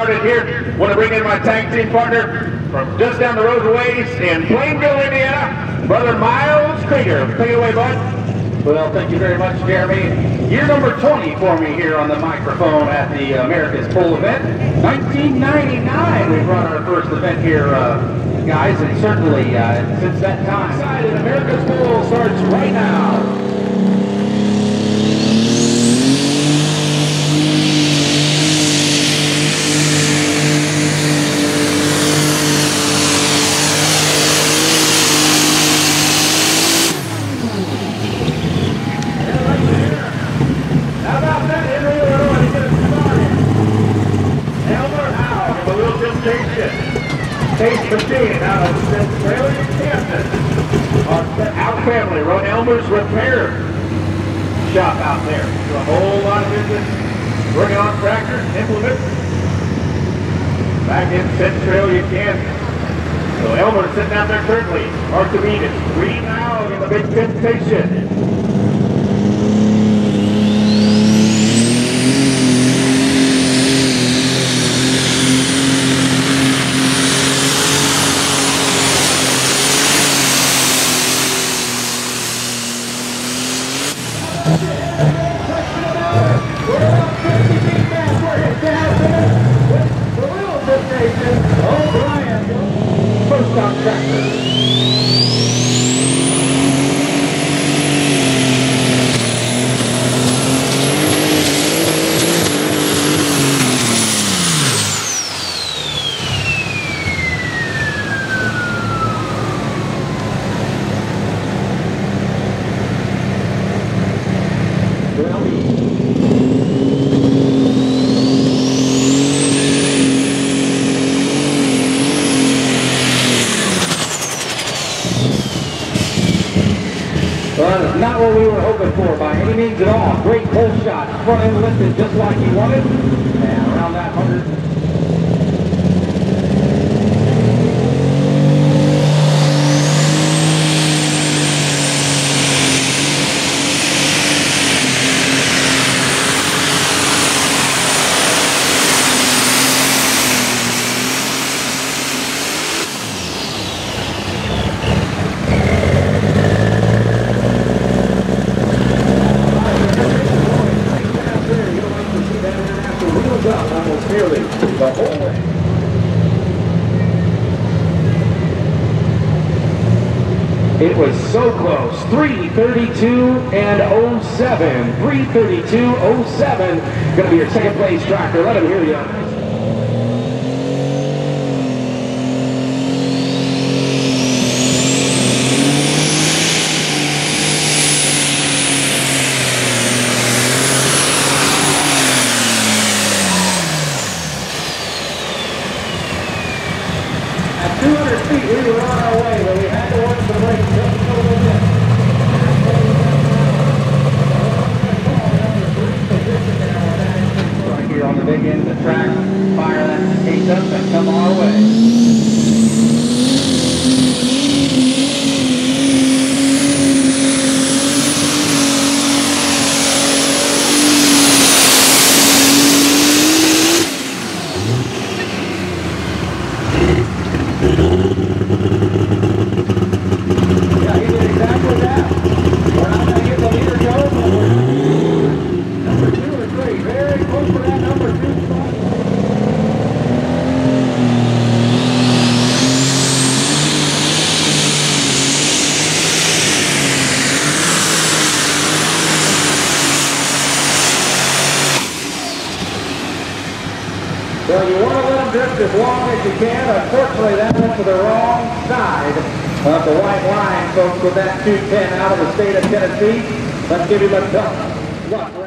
Started here. Want to bring in my tag team partner from just down the road a ways in Plainville, Indiana, Brother Miles Krieger. Take it away, bud. Well, thank you very much, Jeremy. Year number 20 for me here on the microphone at the America's Pole event. 1999, we brought our first event here, guys, and certainly since that time. Excited, America's Pole starts right now. Taste machine out of Centralia, Kansas. Our family, Ron Elmer's Repair Shop out there. Do a whole lot of business working on tractors, implements back in Centralia, Kansas. So Elmer's sitting out there currently. Archimedes, green out in the big pit station. First on tractor. Well, not what we were hoping for by any means at all. Great pull shot, front end lifted just like he wanted, and around that 100. Almost nearly the whole way. It was so close. 3:32 and 07. 3:32:07. Going to be your second place tractor. Let him hear you. At 200 feet, we were on our way, but we had to work the brakes just a little bit. Right here on the big end of the track, fire that case up and come our way. Yeah, he did exactly that. We're not going to get the leader go, but number 2 or 3, very close to that number 2 spot. So you want to let them drift as long as you can. Unfortunately, that went to the wrong side of the white line, folks, with that 210 out of the state of Tennessee. Let's give him a tough luck.